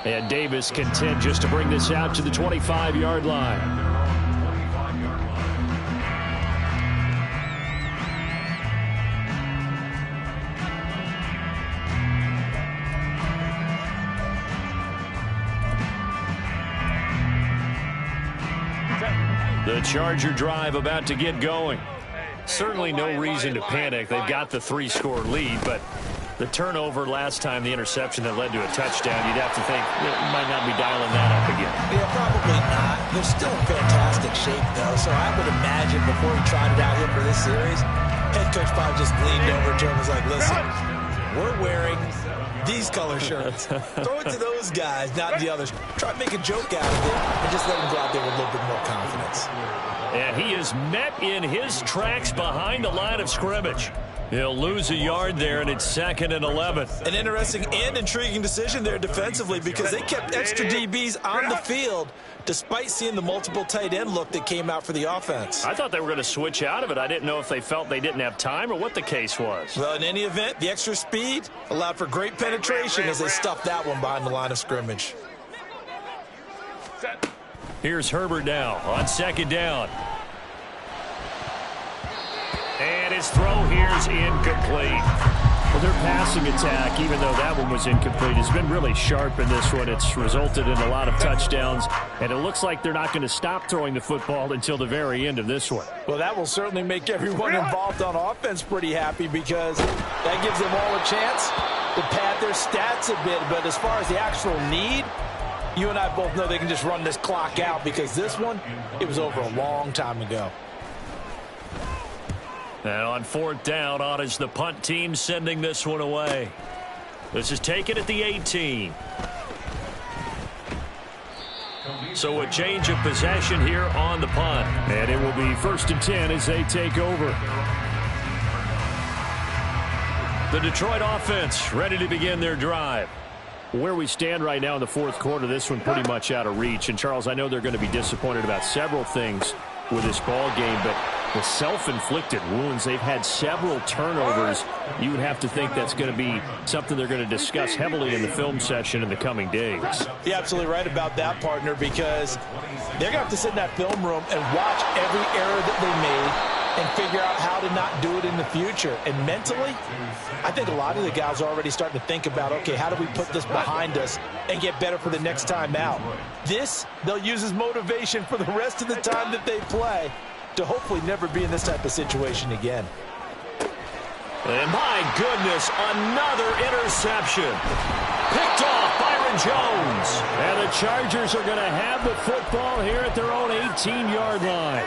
And Davis content just to bring this out to the 25-yard line. The Charger drive about to get going. Certainly no reason to panic. They've got the 3-score lead, but The turnover last time, the interception that led to a touchdown, you'd have to think you might not be dialing that up again. Yeah, probably not. They're still in fantastic shape, though, so I would imagine before he tried it out here for this series, head coach probably just leaned over to him and was like, listen, we're wearing these color shirts. Throw it to those guys, not the others. Try to make a joke out of it and just let him go out there with a little bit more confidence. And he is met in his tracks behind the line of scrimmage. He'll lose a yard there, and it's 2nd and 11. An interesting and intriguing decision there defensively because they kept extra DBs on the field despite seeing the multiple tight end look that came out for the offense. I thought they were going to switch out of it. I didn't know if they felt they didn't have time or what the case was. Well, in any event, the extra speed allowed for great penetration as they stuffed that one behind the line of scrimmage. Here's Herbert now on 2nd down. And his throw here's incomplete. Well, their passing attack, even though that one was incomplete, has been really sharp in this one. It's resulted in a lot of touchdowns, and it looks like they're not going to stop throwing the football until the very end of this one. Well, that will certainly make everyone involved on offense pretty happy because that gives them all a chance to pad their stats a bit. But as far as the actual need, you and I both know they can just run this clock out because this one, it was over a long time ago. Now on 4th down, on is the punt team sending this one away. This is taken at the 18. So a change of possession here on the punt. And it will be 1st and 10 as they take over. The Detroit offense ready to begin their drive. Where we stand right now in the 4th quarter, this one pretty much out of reach. And, Charles, I know they're going to be disappointed about several things with this ball game, but the self-inflicted wounds, they've had several turnovers. You would have to think that's going to be something they're going to discuss heavily in the film session in the coming days. You're absolutely right about that, partner, because they're going to have to sit in that film room and watch every error that they made and figure out how to not do it in the future. And mentally, I think a lot of the guys are already starting to think about, okay, how do we put this behind us and get better for the next time out? This, they'll use as motivation for the rest of the time that they play to hopefully never be in this type of situation again. And my goodness, another interception. Picked off Byron Jones. And the Chargers are going to have the football here at their own 18-yard line.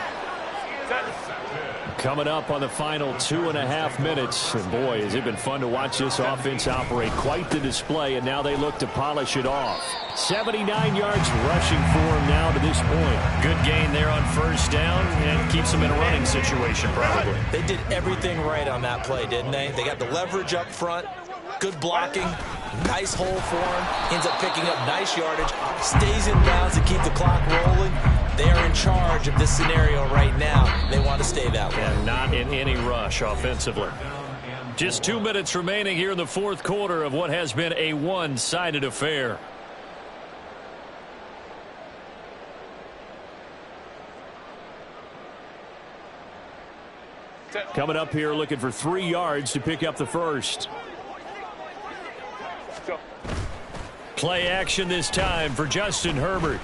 Coming up on the final 2.5 minutes. And boy, has it been fun to watch this offense operate. Quite the display, and now they look to polish it off. 79 yards rushing for him now to this point. Good gain there on 1st down and keeps them in a running situation probably. They did everything right on that play, didn't they? They got the leverage up front, good blocking, nice hole for him, ends up picking up nice yardage, stays in bounds to keep the clock rolling. They are in charge of this scenario right now. They want to stay that way. And not in any rush offensively. Just 2 minutes remaining here in the 4th quarter of what has been a one-sided affair. Coming up here looking for 3 yards to pick up the first. Play action this time for Justin Herbert.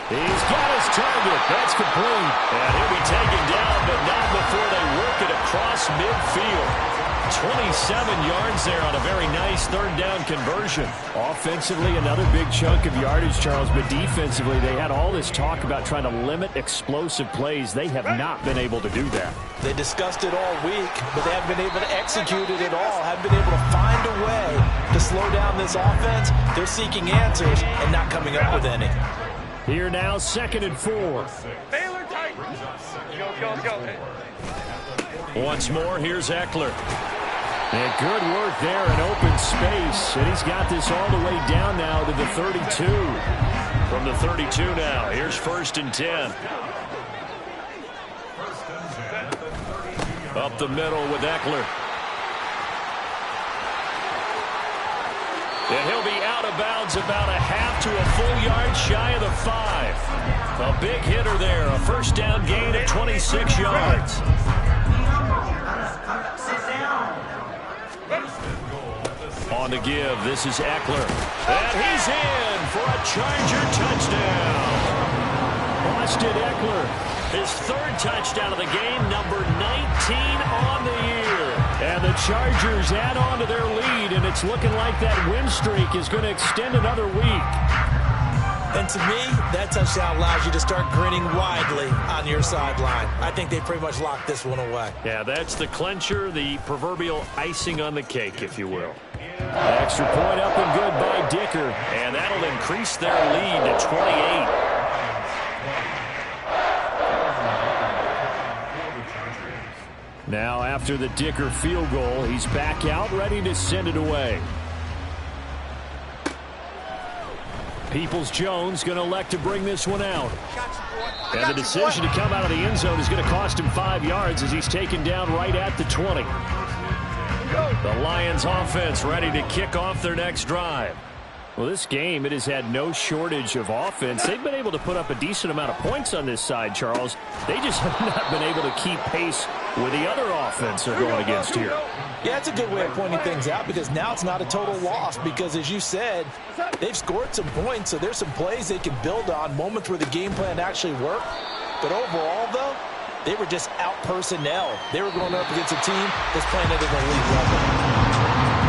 He's got his target. That's complete. And he'll be taken down, but not before they work it across midfield. 27 yards there on a very nice 3rd down conversion. Offensively, another big chunk of yardage, Charles, but defensively, they had all this talk about trying to limit explosive plays. They have not been able to do that. They discussed it all week, but they haven't been able to execute it at all. Haven't been able to find a way to slow down this offense. They're seeking answers and not coming up with any. Here now, 2nd and 4. Baylor Titans. Go. Once more, here's Eckler. And good work there in open space. And he's got this all the way down now to the 32. From the 32 now, here's 1st and 10. Up the middle with Eckler. And he'll be out of bounds about a half to a full yard shy of the 5. A big hitter there. A 1st down gain of 26 yards. On the give, this is Eckler. And he's in for a Charger touchdown. Austin Eckler, his 3rd touchdown of the game, number 19 on the year. And the Chargers add on to their lead, and it's looking like that win streak is going to extend another week. And to me, that touchdown allows you to start grinning widely on your sideline. I think they pretty much locked this one away. Yeah, that's the clincher, the proverbial icing on the cake, if you will. Extra point up and good by Dicker, and that'll increase their lead to 28. Now, after the Dicker field goal, he's back out, ready to send it away. Peoples-Jones going to elect to bring this one out. And the decision to come out of the end zone is going to cost him 5 yards as he's taken down right at the 20. The Lions offense ready to kick off their next drive. Well, this game, it has had no shortage of offense. They've been able to put up a decent amount of points on this side, Charles. They just have not been able to keep pace with the other offense they're going against here. Yeah, it's a good way of pointing things out because now it's not a total loss because, as you said, they've scored some points, so there's some plays they can build on, moments where the game plan actually worked. But overall, though, they were just out personnel. They were going up against a team that's playing at an elite level.